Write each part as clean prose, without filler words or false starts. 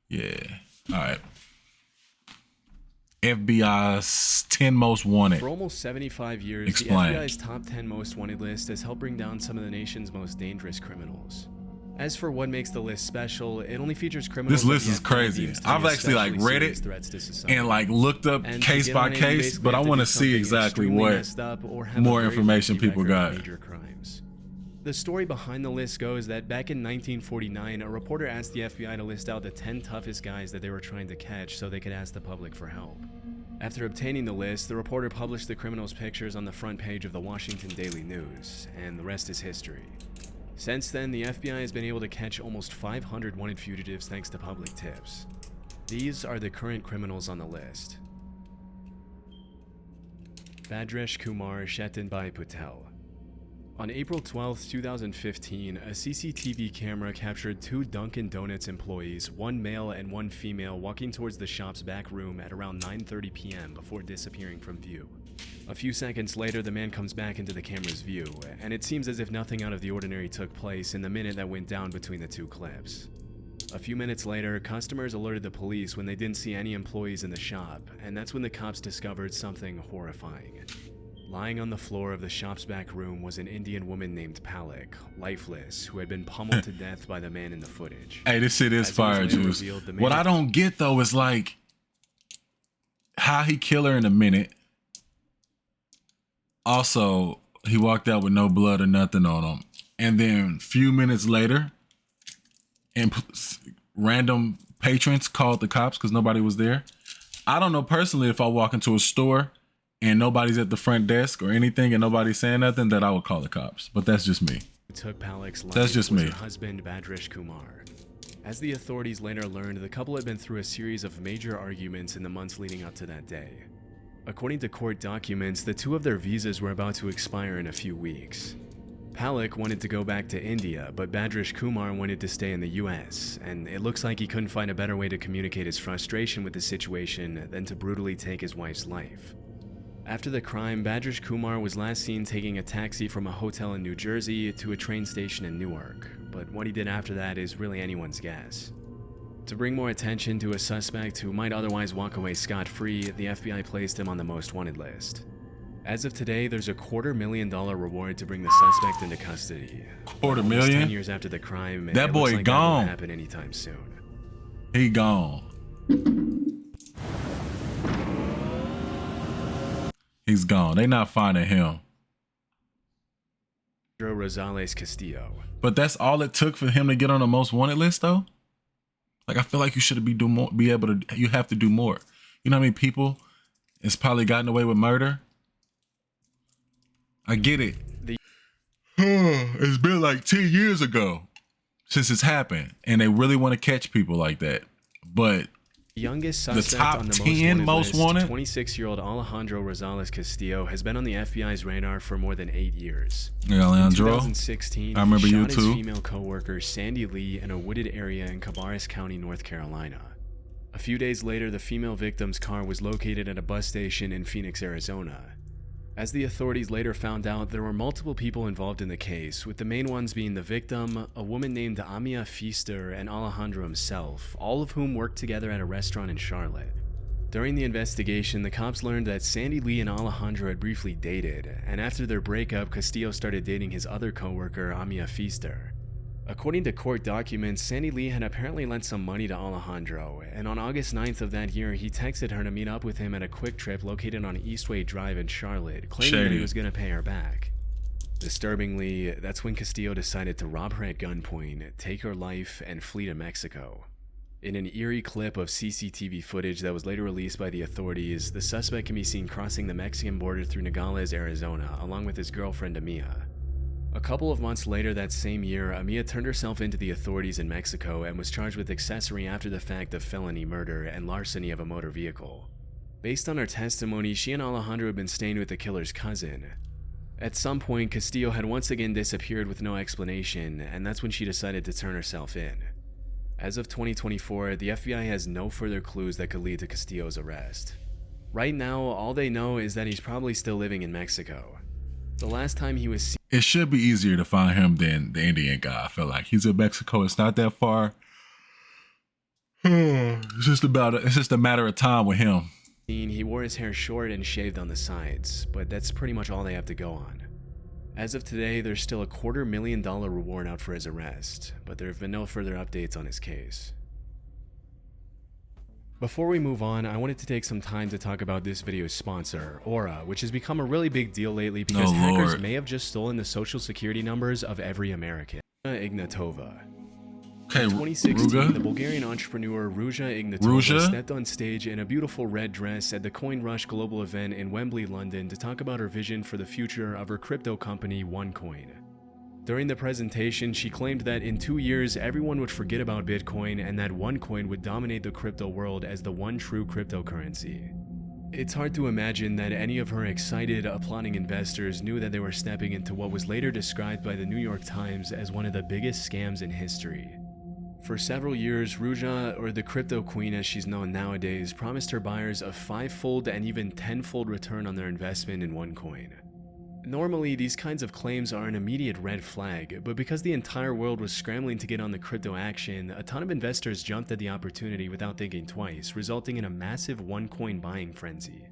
Yeah. All right. FBI's 10 most wanted. For almost 75 years, Explain. the FBI's top 10 most wanted list has helped bring down some of the nation's most dangerous criminals. As for what makes the list special, it only features criminals. This list is crazy. I've actually like read it and like looked up case by case, but I want to see exactly what more information people got. Major crimes. The story behind the list goes that back in 1949, a reporter asked the FBI to list out the 10 toughest guys that they were trying to catch so they could ask the public for help. After obtaining the list, the reporter published the criminals' pictures on the front page of the Washington Daily News, and the rest is history. Since then, the FBI has been able to catch almost 500 wanted fugitives thanks to public tips. These are the current criminals on the list. Bhadresh Kumar Shetanbai Patel. On April 12, 2015, a CCTV camera captured two Dunkin' Donuts employees, one male and one female, walking towards the shop's back room at around 9:30 p.m. before disappearing from view. A few seconds later, the man comes back into the camera's view, and it seems as if nothing out of the ordinary took place in the minute that went down between the two clips. A few minutes later, customers alerted the police when they didn't see any employees in the shop, and that's when the cops discovered something horrifying. Lying on the floor of the shop's back room was an Indian woman named Palak, lifeless, who had been pummeled to death by the man in the footage. Hey, this shit is fire juice. What I don't get though is like how he killed her in a minute. Also, he walked out with no blood or nothing on him. And then a few minutes later, and random patrons called the cops because nobody was there. I don't know personally if I walk into a store and nobody's at the front desk or anything and nobody's saying nothing, that I would call the cops. But that's just me. Took Palak's life. That's just me. Her husband, Bhadresh Kumar. As the authorities later learned, the couple had been through a series of major arguments in the months leading up to that day. According to court documents, the two of their visas were about to expire in a few weeks. Palak wanted to go back to India, but Bhadresh Kumar wanted to stay in the US, and it looks like he couldn't find a better way to communicate his frustration with the situation than to brutally take his wife's life. After the crime, Bhadresh Kumar was last seen taking a taxi from a hotel in New Jersey to a train station in Newark, but what he did after that is really anyone's guess. To bring more attention to a suspect who might otherwise walk away scot-free, the FBI placed him on the most wanted list. As of today, there's a $250,000 reward to bring the suspect into custody. $250,000? 10 years after the crime, that boy like gone. That won't happen anytime soon. He gone. He's gone. They not finding him. Rosales Castillo. But that's all it took for him to get on the most wanted list, though. Like, I feel like you should do more. Be able to. You have to do more. You know how many people has probably gotten away with murder? I get it. It's been like 10 years ago since it's happened, and they really want to catch people like that. But youngest suspect the top on the 10 most wanted, 26-year-old Alejandro Rosales Castillo, has been on the FBI's radar for more than 8 years. Yeah, Alejandro. In 2016, I remember he you shot too. his female coworker Sandy Lee in a wooded area in Cabarrus County, North Carolina. A few days later, the female victim's car was located at a bus station in Phoenix, Arizona. As the authorities later found out, there were multiple people involved in the case, with the main ones being the victim, a woman named Amia Feaster, and Alejandro himself, all of whom worked together at a restaurant in Charlotte. During the investigation, the cops learned that Sandy Lee and Alejandro had briefly dated, and after their breakup, Castillo started dating his other coworker, Amia Feaster. According to court documents, Sandy Lee had apparently lent some money to Alejandro, and on August 9th of that year, he texted her to meet up with him at a Quick Trip located on Eastway Drive in Charlotte, claiming that he was going to pay her back. Disturbingly, that's when Castillo decided to rob her at gunpoint, take her life, and flee to Mexico. In an eerie clip of CCTV footage that was later released by the authorities, the suspect can be seen crossing the Mexican border through Nogales, Arizona, along with his girlfriend Amia. A couple of months later that same year, Amia turned herself into the authorities in Mexico and was charged with accessory after the fact of felony murder and larceny of a motor vehicle. Based on her testimony, she and Alejandro had been staying with the killer's cousin. At some point, Castillo had once again disappeared with no explanation, and that's when she decided to turn herself in. As of 2024, the FBI has no further clues that could lead to Castillo's arrest. Right now, all they know is that he's probably still living in Mexico. The last time he was seen... It should be easier to find him than the Indian guy, I feel like. He's in Mexico. It's not that far. It's just a matter of time with him. He wore his hair short and shaved on the sides, but that's pretty much all they have to go on. As of today, there's still a $250,000 reward out for his arrest, but there have been no further updates on his case. Before we move on, I wanted to take some time to talk about this video's sponsor, Aura, which has become a really big deal lately because hackers may have just stolen the social security numbers of every American. Ignatova. Okay, In 2016, Ruga? the Bulgarian entrepreneur Ruja Ignatova stepped on stage in a beautiful red dress at the Coin Rush global event in Wembley, London to talk about her vision for the future of her crypto company OneCoin. During the presentation, she claimed that in 2 years, everyone would forget about Bitcoin and that OneCoin would dominate the crypto world as the one true cryptocurrency. It's hard to imagine that any of her excited, applauding investors knew that they were stepping into what was later described by the New York Times as one of the biggest scams in history. For several years, Ruja, or the crypto queen as she's known nowadays, promised her buyers a 5-fold and even 10-fold return on their investment in OneCoin. Normally, these kinds of claims are an immediate red flag, but because the entire world was scrambling to get on the crypto action, a ton of investors jumped at the opportunity without thinking twice, resulting in a massive OneCoin buying frenzy.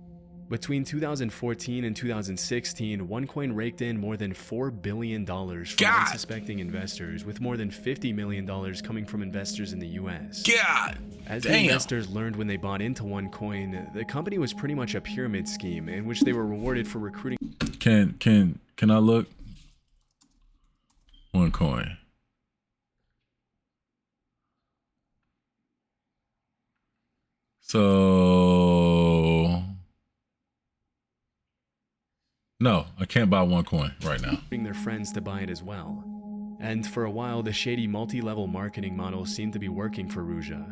Between 2014 and 2016, OneCoin raked in more than $4 billion from unsuspecting investors, with more than $50 million coming from investors in the US. As the investors learned when they bought into OneCoin, the company was pretty much a pyramid scheme in which they were rewarded for recruiting. Can I look? OneCoin. So no, I can't buy OneCoin right now. Their friends to buy it as well. And for a while, the shady multi-level marketing model seemed to be working for Ruja.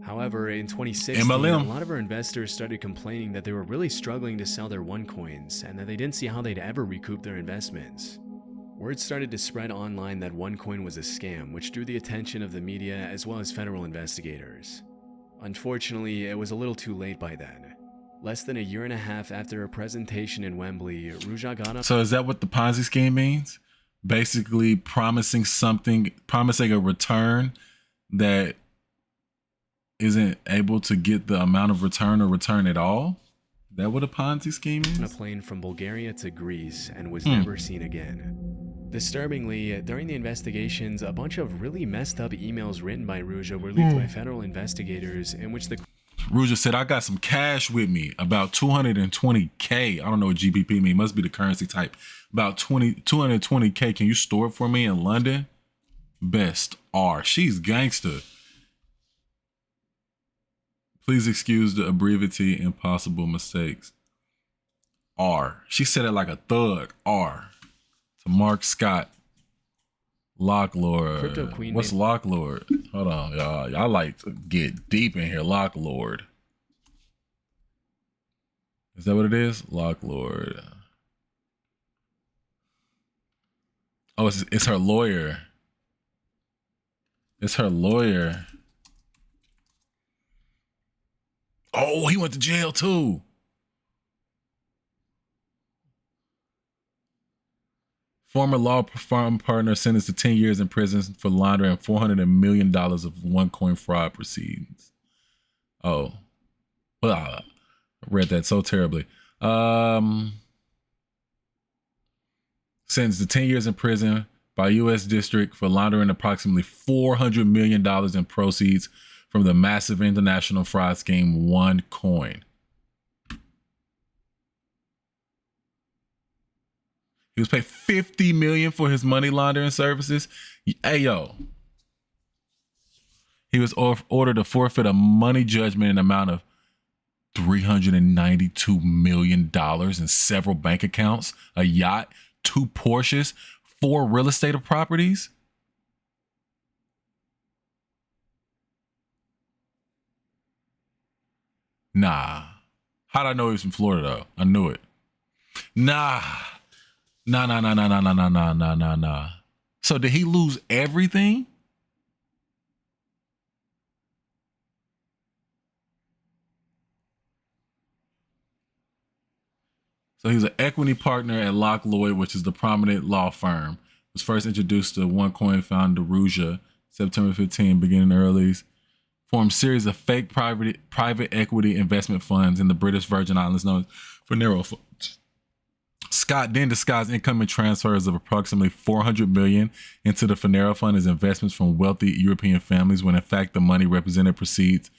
However, in 2016, MLM. a lot of her investors started complaining that they were really struggling to sell their OneCoins and that they didn't see how they'd ever recoup their investments. Word started to spread online that OneCoin was a scam, which drew the attention of the media as well as federal investigators. Unfortunately, it was a little too late by then. Less than a year and a half after her presentation in Wembley, Ruja got up. So is that what the Ponzi scheme means? Basically promising a return that isn't able to get the amount of return or return at all? Is that what a Ponzi scheme is? On a plane from Bulgaria to Greece and was never seen again. Disturbingly, during the investigations, a bunch of really messed up emails written by Ruja were leaked by federal investigators in which the Ruja said, I got some cash with me, about 220K. I don't know what GBP means. Must be the currency type. About 220K. Can you store it for me in London? Best R. She's gangster. Please excuse the abbreviation and possible mistakes. R. She said it like a thug. R. To Mark Scott. Locklord. Crypto Queen. What's Locklord? Hold on, y'all. Y'all like to get deep in here. Locklord. Is that what it is? Locklord. Oh, it's her lawyer. It's her lawyer. Oh, he went to jail too. Former law firm partner sentenced to 10 years in prison for laundering $400 million of OneCoin fraud proceedings. Oh, well, I read that so terribly. Sentenced to 10 years in prison by U.S. District for laundering approximately $400 million in proceeds from the massive international fraud scheme OneCoin. He was paid $50 million for his money laundering services. Hey, yo. He was ordered to forfeit a money judgment in the amount of $392 million in several bank accounts, a yacht, 2 Porsches, 4 real estate properties. Nah. How'd I know he was from Florida, though? I knew it. Nah. Nah. So did he lose everything? So he was an equity partner at Locke Lloyd, which is the prominent law firm. Was first introduced to OneCoin founder Ruja September 15, beginning early formed series of fake private equity investment funds in the British Virgin Islands known as Finero funds. Scott then disguised incoming transfers of approximately $400 million into the Finero fund as investments from wealthy European families, when in fact the money represented proceeds.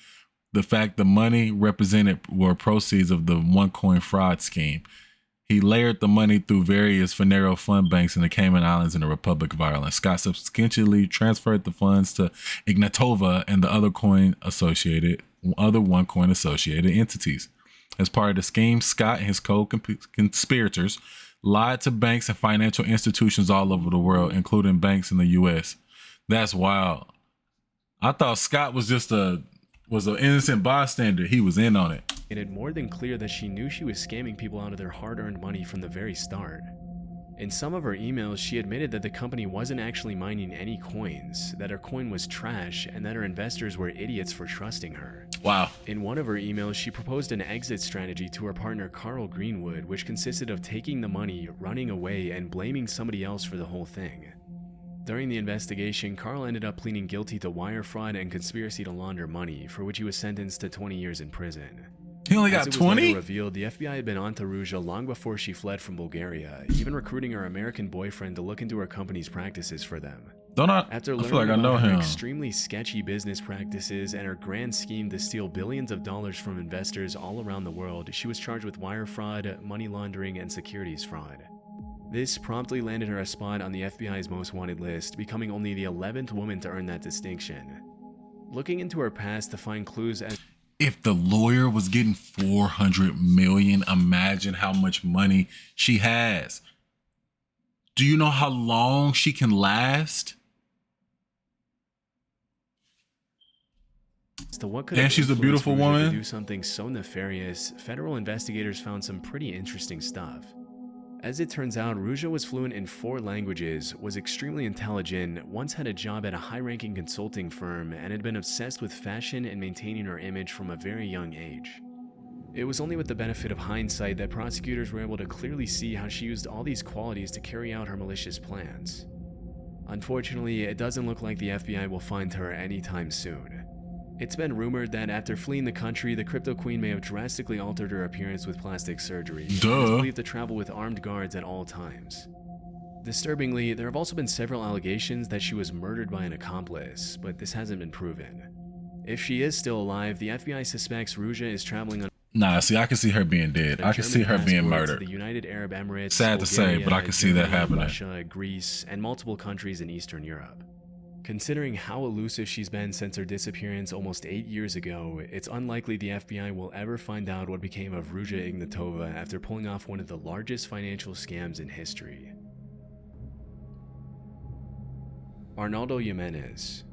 The money represented were proceeds of the OneCoin fraud scheme. He layered the money through various Finero fund banks in the Cayman Islands and the Republic of Ireland. Scott subsequently transferred the funds to Ignatova and the other OneCoin associated entities. As part of the scheme, Scott and his co-conspirators lied to banks and financial institutions all over the world, including banks in the U.S. That's wild. I thought Scott was just an innocent bystander. He was in on it. It had more than clear that she knew she was scamming people out of their hard-earned money from the very start. In some of her emails, she admitted that the company wasn't actually mining any coins, that her coin was trash, and that her investors were idiots for trusting her. Wow. In one of her emails, she proposed an exit strategy to her partner Carl Greenwood, which consisted of taking the money, running away, and blaming somebody else for the whole thing. During the investigation, Carl ended up pleading guilty to wire fraud and conspiracy to launder money, for which he was sentenced to 20 years in prison. He only got 20? Revealed, the FBI had been on to Ruja long before she fled from Bulgaria, even recruiting her American boyfriend to look into her company's practices for them. After learning about her extremely sketchy business practices and her grand scheme to steal billions of dollars from investors all around the world, she was charged with wire fraud, money laundering, and securities fraud. This promptly landed her a spot on the FBI's most wanted list, becoming only the 11th woman to earn that distinction. Looking into her past to find clues as if the lawyer was getting $400 million, imagine how much money she has. Do you know how long she can last? And she's a beautiful woman. To do something so nefarious, federal investigators found some pretty interesting stuff. As it turns out, Ruja was fluent in 4 languages, was extremely intelligent, once had a job at a high-ranking consulting firm, and had been obsessed with fashion and maintaining her image from a very young age. It was only with the benefit of hindsight that prosecutors were able to clearly see how she used all these qualities to carry out her malicious plans. Unfortunately, it doesn't look like the FBI will find her anytime soon. It's been rumored that after fleeing the country, the crypto queen may have drastically altered her appearance with plastic surgery. She is believed to travel with armed guards at all times. Disturbingly, there have also been several allegations that she was murdered by an accomplice, but this hasn't been proven. If she is still alive, the FBI suspects Ruja is traveling on I can see her being dead. I can see her being murdered. The United Arab Emirates, sad to say, but I can see that happening. Russia, Greece, and multiple countries in Eastern Europe. Considering how elusive she's been since her disappearance almost 8 years ago, it's unlikely the FBI will ever find out what became of Ruja Ignatova after pulling off one of the largest financial scams in history. Arnaldo Jimenez.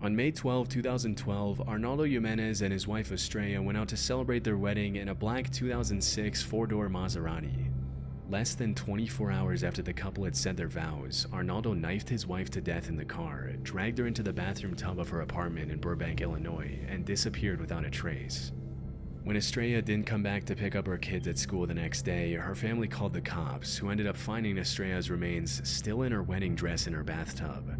On May 12, 2012, Arnaldo Jimenez and his wife Estrella went out to celebrate their wedding in a black 2006 four-door Maserati. Less than 24 hours after the couple had said their vows, Arnaldo knifed his wife to death in the car, dragged her into the bathroom tub of her apartment in Burbank, Illinois, and disappeared without a trace. When Estrella didn't come back to pick up her kids at school the next day, her family called the cops, who ended up finding Estrella's remains still in her wedding dress in her bathtub.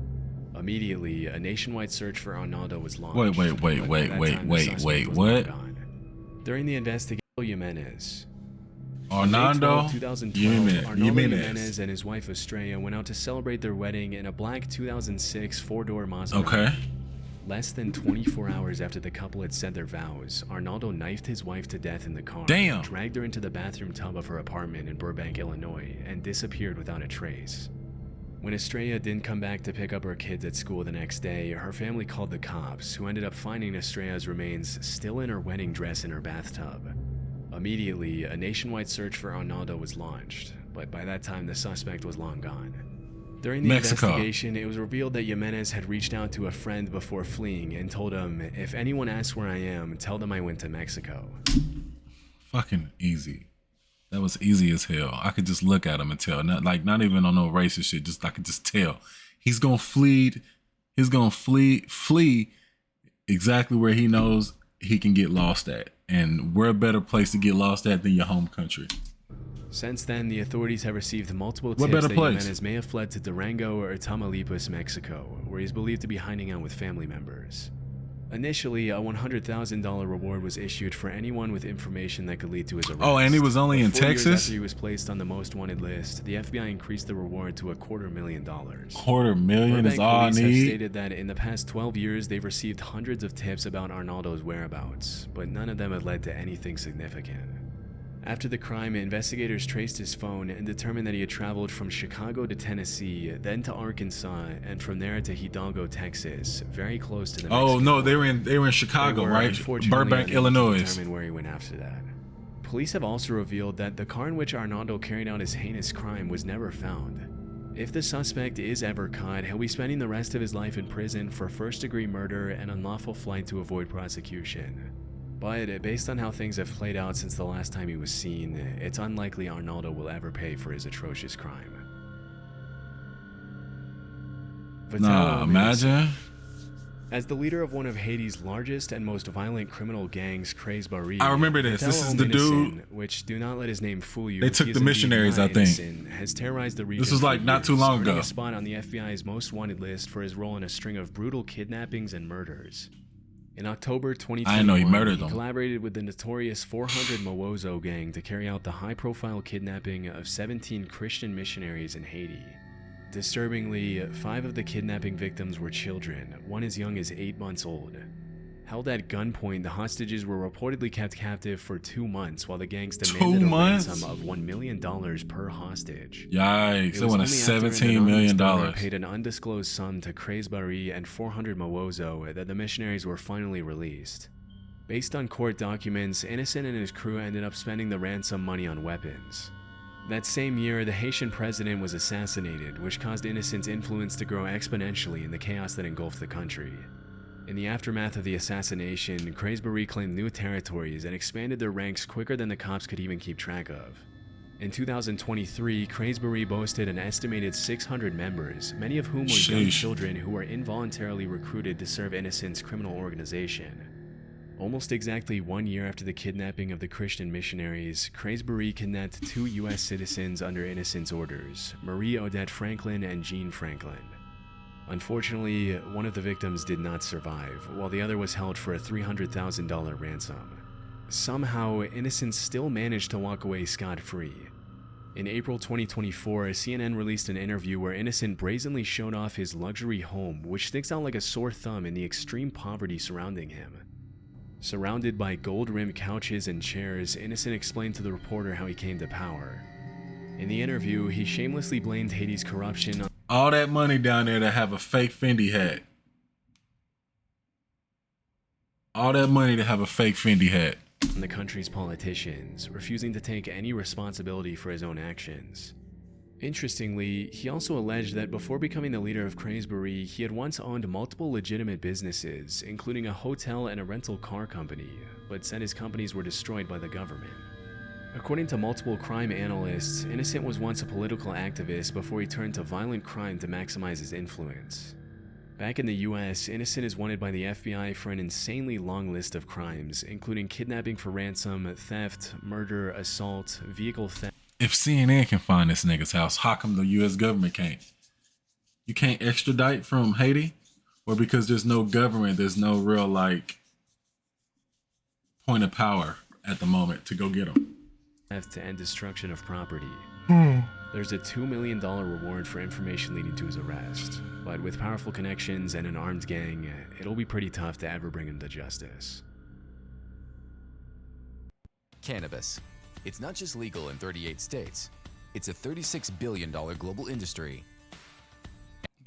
Immediately, a nationwide search for Arnaldo was launched. Wait, what? During the investigation, Jimenez. Arnaldo 2012, Arnaldo Jimenez and his wife Estrella went out to celebrate their wedding in a black 2006 four-door Maserati. Okay. Less than 24 hours after the couple had said their vows, Arnaldo knifed his wife to death in the car, dragged her into the bathroom tub of her apartment in Burbank, Illinois, and disappeared without a trace. When Estrella didn't come back to pick up her kids at school the next day, her family called the cops, who ended up finding Estrella's remains still in her wedding dress in her bathtub. Immediately, a nationwide search for Arnaldo was launched, but by that time the suspect was long gone. During the investigation, it was revealed that Jimenez had reached out to a friend before fleeing and told him, "If anyone asks where I am, tell them I went to Mexico." Fucking easy. That was easy as hell. I could just look at him and tell. Not even on no racist shit. I could just tell. He's gonna flee. He's gonna flee exactly where he knows he can get lost at. And where a better place to get lost at than your home country? Since then, the authorities have received multiple tips that Jimenez may have fled to Durango or Tamaulipas, Mexico, where he's believed to be hiding out with family members. Initially, a $100,000 reward was issued for anyone with information that could lead to his arrest. Oh, and he was only in But 4 years Texas? after he was placed on the most wanted list, the FBI increased the reward to $250,000. $250,000 is Burbank all I police have need. stated that in the past 12 years, they've received hundreds of tips about Arnaldo's whereabouts, but none of them had led to anything significant. After the crime, investigators traced his phone and determined that he had traveled from Chicago to Tennessee, then to Arkansas, and from there to Hidalgo, Texas, very close to the Oh Mexican no, border. they were in Chicago, They were right? unfortunately Burbank, unable to Illinois. determine where he went after that. Police have also revealed that the car in which Arnaldo carried out his heinous crime was never found. If the suspect is ever caught, he'll be spending the rest of his life in prison for first-degree murder and unlawful flight to avoid prosecution. But based on how things have played out since the last time he was seen, it's unlikely Arnaldo will ever pay for his atrocious crime. Nah, imagine. As the leader of one of Haiti's largest and most violent criminal gangs, Craze Barry, I remember this. This is the dude. Which do not let his name fool you. They took he the is indeed missionaries, not I think. innocent, has terrorized the region. This was like for not too years, long earning ago. a spot on the FBI's most wanted list for his role in a string of brutal kidnappings and murders. In October 2021, I didn't know he murdered them. collaborated with the notorious 400 Mawozo gang to carry out the high-profile kidnapping of 17 Christian missionaries in Haiti. Disturbingly, 5 of the kidnapping victims were children, one as young as 8 months old. Held at gunpoint, the hostages were reportedly kept captive for 2 months while the gangs demanded 2 a months? ransom of $1 million per hostage. Yikes! They was wanted only after an $17 million. anonymous donor paid an undisclosed sum to Craze Barry and 400 Mawozo that the missionaries were finally released. Based on court documents, Innocent and his crew ended up spending the ransom money on weapons. That same year, the Haitian president was assassinated, which caused Innocent's influence to grow exponentially in the chaos that engulfed the country. In the aftermath of the assassination, Craze Barry claimed new territories and expanded their ranks quicker than the cops could even keep track of. In 2023, Craze Barry boasted an estimated 600 members, many of whom were young Sheesh. children who were involuntarily recruited to serve Innocent's criminal organization. Almost exactly 1 year after the kidnapping of the Christian missionaries, Craze Barry kidnapped 2 U.S. citizens under Innocent's orders, Marie Odette Franklin and Jean Franklin. Unfortunately, one of the victims did not survive, while the other was held for a $300,000 ransom. Somehow, Innocent still managed to walk away scot-free. In April 2024, CNN released an interview where Innocent brazenly showed off his luxury home, which sticks out like a sore thumb in the extreme poverty surrounding him. Surrounded by gold-rimmed couches and chairs, Innocent explained to the reporter how he came to power. In the interview, he shamelessly blamed Haiti's corruption on All that money down there to have a fake Fendi hat. All that money to have a fake Fendi hat. the country's politicians, refusing to take any responsibility for his own actions. Interestingly, he also alleged that before becoming the leader of Craze Barry, he had once owned multiple legitimate businesses, including a hotel and a rental car company, but said his companies were destroyed by the government. According to multiple crime analysts, Innocent was once a political activist before he turned to violent crime to maximize his influence. Back in the US, Innocent is wanted by the FBI for an insanely long list of crimes, including kidnapping for ransom, theft, murder, assault, vehicle theft. If CNN can find this nigga's house, how come the US government can't? You can't extradite from Haiti? Or because there's no government, there's no real, like, point of power at the moment to go get him? Theft and destruction of property. There's a $2 million reward for information leading to his arrest, but with powerful connections and an armed gang, it'll be pretty tough to ever bring him to justice. Cannabis. It's not just legal in 38 states. It's a $36 billion global industry.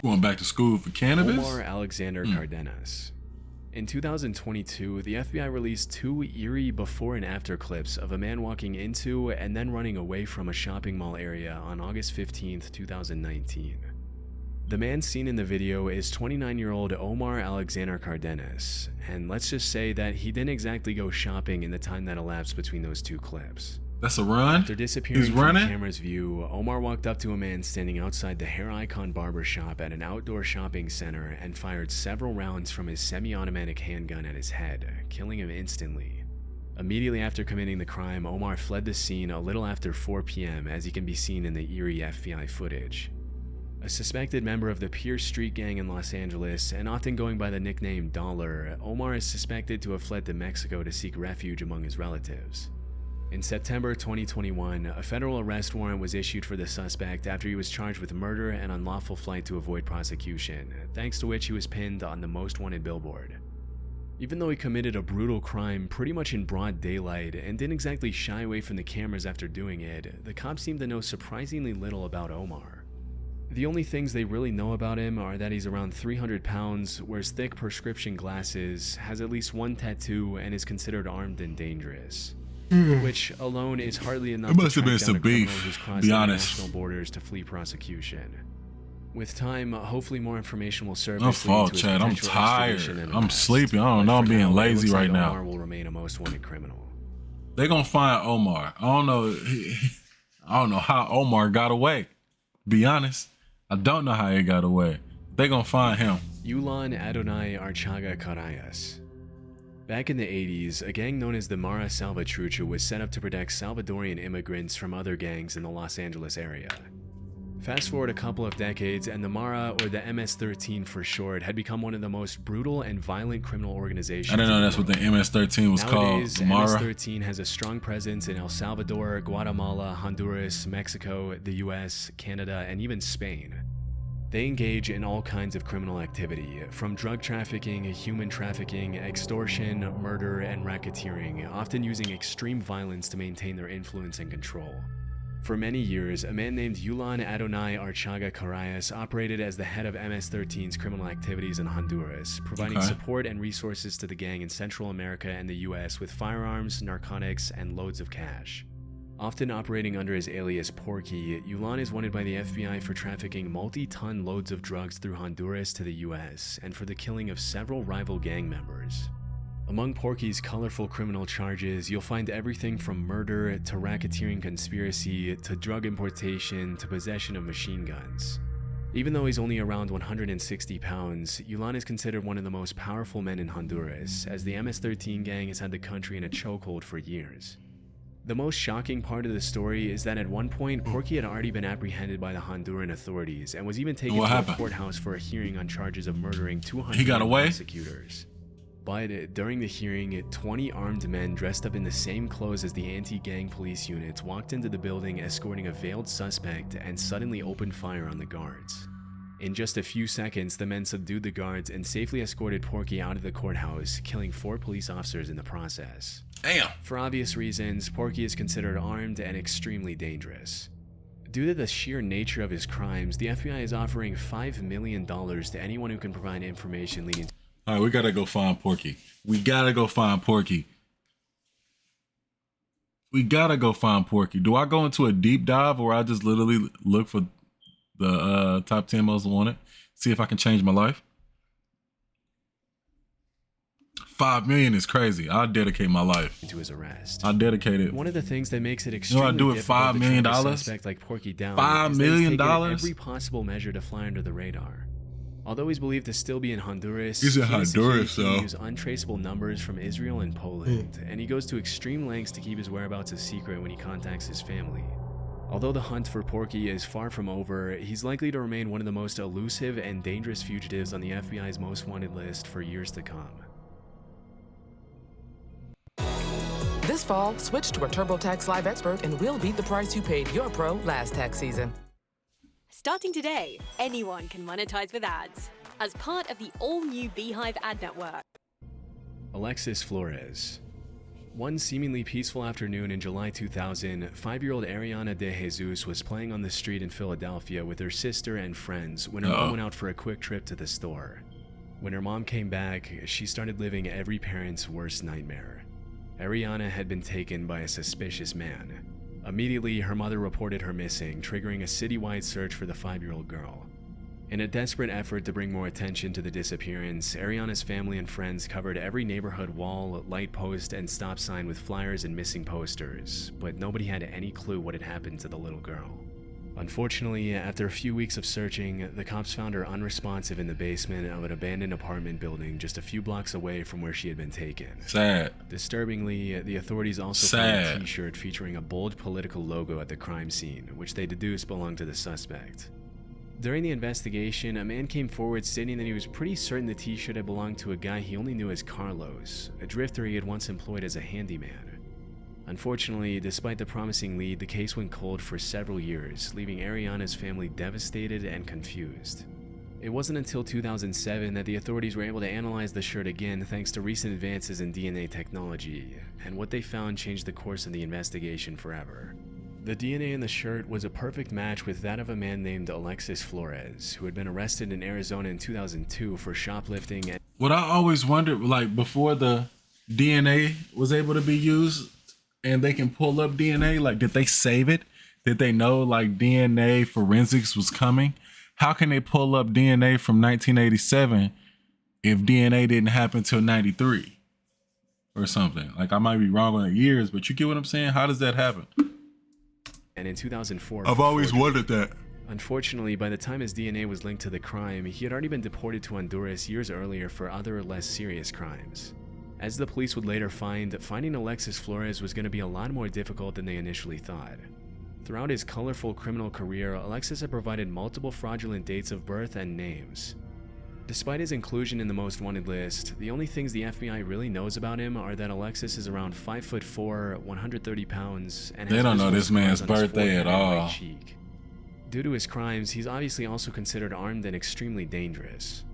Going back to school for cannabis? Omar Alexander Cardenas. In 2022, the FBI released 2 eerie before and after clips of a man walking into and then running away from a shopping mall area on August 15, 2019. The man seen in the video is 29-year-old Omar Alexander Cardenas, and let's just say that he didn't exactly go shopping in the time that elapsed between those 2 clips. That's a run? After disappearing He's from running? the camera's view, Omar walked up to a man standing outside the Hair Icon barber shop at an outdoor shopping center and fired several rounds from his semi-automatic handgun at his head, killing him instantly. Immediately after committing the crime, Omar fled the scene a little after 4 p.m. as he can be seen in the eerie FBI footage. A suspected member of the Pierce Street Gang in Los Angeles, and often going by the nickname Dollar, Omar is suspected to have fled to Mexico to seek refuge among his relatives. In September 2021, a federal arrest warrant was issued for the suspect after he was charged with murder and unlawful flight to avoid prosecution, thanks to which he was pinned on the most wanted billboard. Even though he committed a brutal crime pretty much in broad daylight and didn't exactly shy away from the cameras after doing it, the cops seem to know surprisingly little about Omar. The only things they really know about him are that he's around 300 pounds, wears thick prescription glasses, has at least one tattoo, and is considered armed and dangerous. Which alone is hardly enough There must to have been track down some a criminal beef, who's crossed be honest. international borders to flee prosecution. With time, hopefully more information will surface. No fault, Chad. I'm tired. I'm sleepy. I don't know. I'm being lazy right now. Omar will remain a most wanted criminal. They're gonna find Omar. I don't know. I don't know how Omar got away. Be honest, I don't know how he got away. They're gonna find him. Yulan Adonai Archaga Carayas. Back in the 80s, a gang known as the Mara Salvatrucha was set up to protect Salvadorian immigrants from other gangs in the Los Angeles area. Fast forward a couple of decades, and the Mara, or the MS-13 for short, had become one of the most brutal and violent criminal organizations. I didn't know that's what the MS-13 was Nowadays, called. Mara. MS-13 has a strong presence in El Salvador, Guatemala, Honduras, Mexico, the US, Canada, and even Spain. They engage in all kinds of criminal activity, from drug trafficking, human trafficking, extortion, murder, and racketeering, often using extreme violence to maintain their influence and control. For many years, a man named Yulan Adonai Archaga Carayas operated as the head of MS-13's criminal activities in Honduras, providing support and resources to the gang in Central America and the US with firearms, narcotics, and loads of cash. Often operating under his alias Porky, Yulan is wanted by the FBI for trafficking multi-ton loads of drugs through Honduras to the US, and for the killing of several rival gang members. Among Porky's colorful criminal charges, you'll find everything from murder to racketeering conspiracy to drug importation to possession of machine guns. Even though he's only around 160 pounds, Yulan is considered one of the most powerful men in Honduras, as the MS-13 gang has had the country in a chokehold for years. The most shocking part of the story is that at one point, Porky had already been apprehended by the Honduran authorities and was even taken to a courthouse for a hearing on charges of murdering 200 prosecutors. But during the hearing, 20 armed men dressed up in the same clothes as the anti-gang police units walked into the building escorting a veiled suspect and suddenly opened fire on the guards. In just a few seconds, the men subdued the guards and safely escorted Porky out of the courthouse, killing 4 police officers in the process. Damn. For obvious reasons, Porky is considered armed and extremely dangerous. Due to the sheer nature of his crimes, the FBI is offering $5 million to anyone who can provide information leading to... All right, we gotta go find Porky. We gotta go find Porky. Do I go into a deep dive, or I just literally look for the top 10 most wanted, see if I can change my life? 5 million is crazy. I'll dedicate my life to his arrest. I'll dedicate it. One of the things that makes it extremely do it $5 million? to track a suspect like Porky down $5 is that he's million? taken every possible measure to fly under the radar. Although he's believed to still be in Honduras, he's in Honduras, he can use untraceable numbers from Israel and Poland, and he goes to extreme lengths to keep his whereabouts a secret when he contacts his family. Although the hunt for Porky is far from over, he's likely to remain one of the most elusive and dangerous fugitives on the FBI's most wanted list for years to come. This fall, switch to a TurboTax Live expert and we'll beat the price you paid your pro last tax season. Starting today, anyone can monetize with ads as part of the all-new Beehive ad network. Alexis Flores. One seemingly peaceful afternoon in July 2000, 5-year-old Ariana De Jesus was playing on the street in Philadelphia with her sister and friends when her mom went out for a quick trip to the store. When her mom came back, she started living every parent's worst nightmare. Ariana had been taken by a suspicious man. Immediately, her mother reported her missing, triggering a citywide search for the 5-year-old girl. In a desperate effort to bring more attention to the disappearance, Ariana's family and friends covered every neighborhood wall, light post, and stop sign with flyers and missing posters, but nobody had any clue what had happened to the little girl. Unfortunately, after a few weeks of searching, the cops found her unresponsive in the basement of an abandoned apartment building just a few blocks away from where she had been taken. Sad. Disturbingly, the authorities also found a t-shirt featuring a bold political logo at the crime scene, which they deduced belonged to the suspect. During the investigation, a man came forward stating that he was pretty certain the t-shirt had belonged to a guy he only knew as Carlos, a drifter he had once employed as a handyman. Unfortunately, despite the promising lead, the case went cold for several years, leaving Ariana's family devastated and confused. It wasn't until 2007 that the authorities were able to analyze the shirt again thanks to recent advances in DNA technology, and what they found changed the course of the investigation forever. The DNA in the shirt was a perfect match with that of a man named Alexis Flores, who had been arrested in Arizona in 2002 for shoplifting and What I always wondered, like before the DNA was able to be used and they can pull up DNA, like did they save it? Did they know like DNA forensics was coming? How can they pull up DNA from 1987 if DNA didn't happen till 93 or something? Like I might be wrong on the years, but you get what I'm saying? How does that happen? in 2004. I've always wondered that. Unfortunately, by the time his DNA was linked to the crime, he had already been deported to Honduras years earlier for other less serious crimes. As the police would later find, finding Alexis Flores was going to be a lot more difficult than they initially thought. Throughout his colorful criminal career, Alexis had provided multiple fraudulent dates of birth and names. Despite his inclusion in the most wanted list, the only things the FBI really knows about him are that Alexis is around 5'4", 130 pounds, and they don't know this man's on his birthday forehead at and right all. cheek. Due to his crimes, he's obviously also considered armed and extremely dangerous.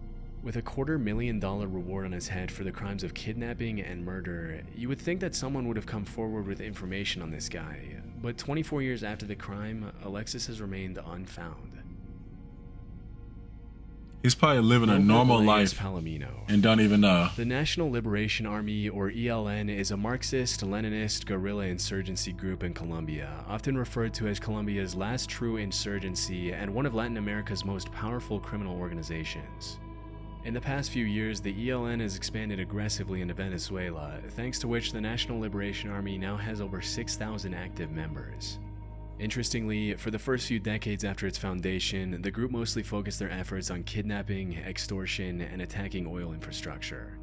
With a $250,000 reward on his head for the crimes of kidnapping and murder, you would think that someone would have come forward with information on this guy, but 24 years after the crime, Alexis has remained unfound. He's probably living a normal life Palomino. and don't even know. The National Liberation Army, or ELN, is a Marxist-Leninist guerrilla insurgency group in Colombia, often referred to as Colombia's last true insurgency and one of Latin America's most powerful criminal organizations. In the past few years, the ELN has expanded aggressively into Venezuela, thanks to which the National Liberation Army now has over 6,000 active members. Interestingly, for the first few decades after its foundation, the group mostly focused their efforts on kidnapping, extortion, and attacking oil infrastructure.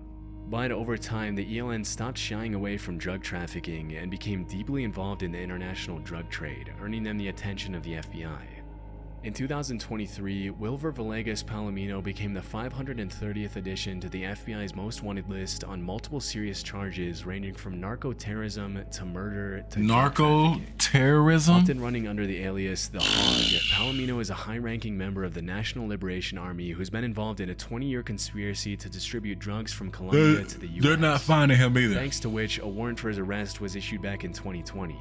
But over time, the ELN stopped shying away from drug trafficking and became deeply involved in the international drug trade, earning them the attention of the FBI. In 2023, Wilver Villegas Palomino became the 530th addition to the FBI's most wanted list on multiple serious charges ranging from narco-terrorism to murder to narco-terrorism. Often running under the alias The Hog, Palomino is a high-ranking member of the National Liberation Army who's been involved in a 20-year conspiracy to distribute drugs from Colombia to the U.S. They're not finding him either. Thanks to which a warrant for his arrest was issued back in 2020.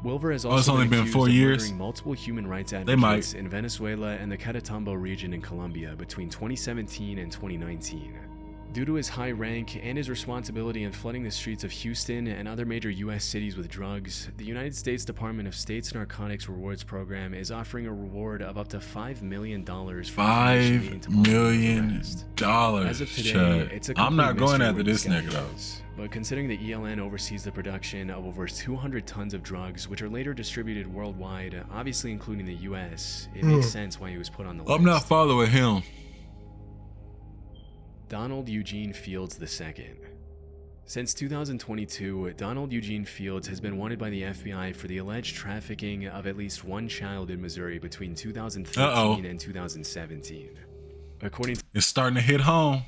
Wilver has also it's only been 4 years. Murdering multiple human rights advocates in Venezuela and the Catatumbo region in Colombia between 2017 and 2019. Due to his high rank and his responsibility in flooding the streets of Houston and other major U.S. cities with drugs, the United States Department of State's Narcotics Rewards Program is offering a reward of up to $5 million for $5 million. As of today, it's a I'm not going mystery after where this guy nigga though. is. But considering the ELN oversees the production of over 200 tons of drugs, which are later distributed worldwide, obviously including the U.S., it makes sense why he was put on the list. I'm not following him. Donald Eugene Fields II. Since 2022, Donald Eugene Fields has been wanted by the FBI for the alleged trafficking of at least one child in Missouri between 2013 and 2017. According It's starting to hit home.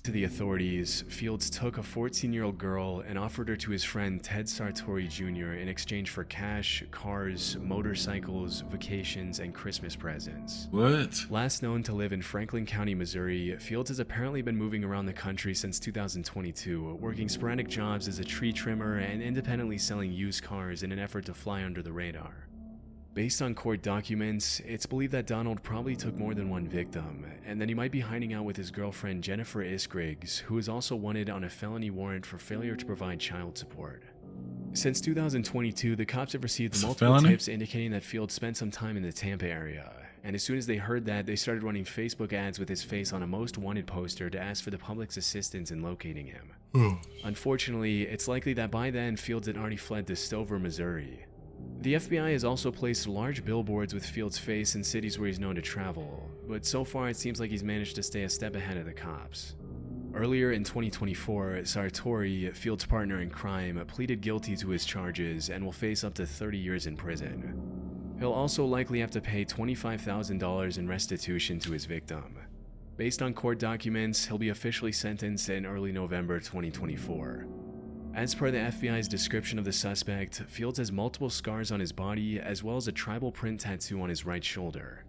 to the authorities, Fields took a 14-year-old girl and offered her to his friend Ted Sartori Jr. in exchange for cash, cars, motorcycles, vacations, and Christmas presents. What? Last known to live in Franklin County, Missouri, Fields has apparently been moving around the country since 2022, working sporadic jobs as a tree trimmer and independently selling used cars in an effort to fly under the radar. Based on court documents, it's believed that Donald probably took more than one victim, and that he might be hiding out with his girlfriend Jennifer Isgriggs, who is also wanted on a felony warrant for failure to provide child support. Since 2022, the cops have received multiple tips indicating that Fields spent some time in the Tampa area, and as soon as they heard that, they started running Facebook ads with his face on a most wanted poster to ask for the public's assistance in locating him. Unfortunately, it's likely that by then, Fields had already fled to Stover, Missouri. The FBI has also placed large billboards with Fields' face in cities where he's known to travel, but so far it seems like he's managed to stay a step ahead of the cops. Earlier in 2024, Sartori, Fields' partner in crime, pleaded guilty to his charges and will face up to 30 years in prison. He'll also likely have to pay $25,000 in restitution to his victim. Based on court documents, he'll be officially sentenced in early November 2024. As per the FBI's description of the suspect, Fields has multiple scars on his body as well as a tribal print tattoo on his right shoulder.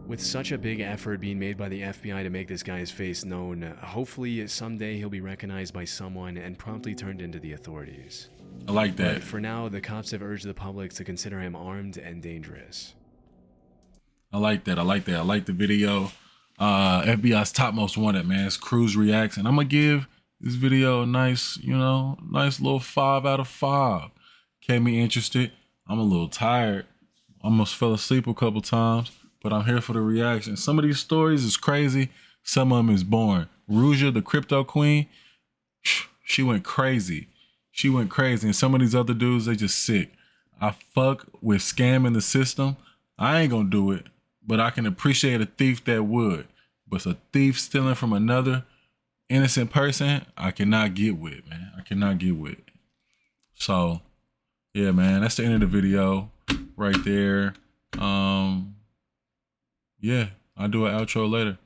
With such a big effort being made by the FBI to make this guy's face known, hopefully someday he'll be recognized by someone and promptly turned into the authorities. I like that. But for now, the cops have urged the public to consider him armed and dangerous. I like that. I like that. I like the video. FBI's top most wanted, man. It's Cruz Reacts. And I'm going to give this video a nice, nice little 5 out of 5. Kept me interested. I'm a little tired. Almost fell asleep a couple times, but I'm here for the reaction. Some of these stories is crazy. Some of them is boring. Ruja, the crypto queen, she went crazy. She went crazy. And some of these other dudes, they just sick. I fuck with scamming the system. I ain't gonna do it, but I can appreciate a thief that would. But a thief stealing from another innocent person, I cannot get with, man. I cannot get with. So, yeah, man, that's the end of the video right there. Yeah, I'll do an outro later.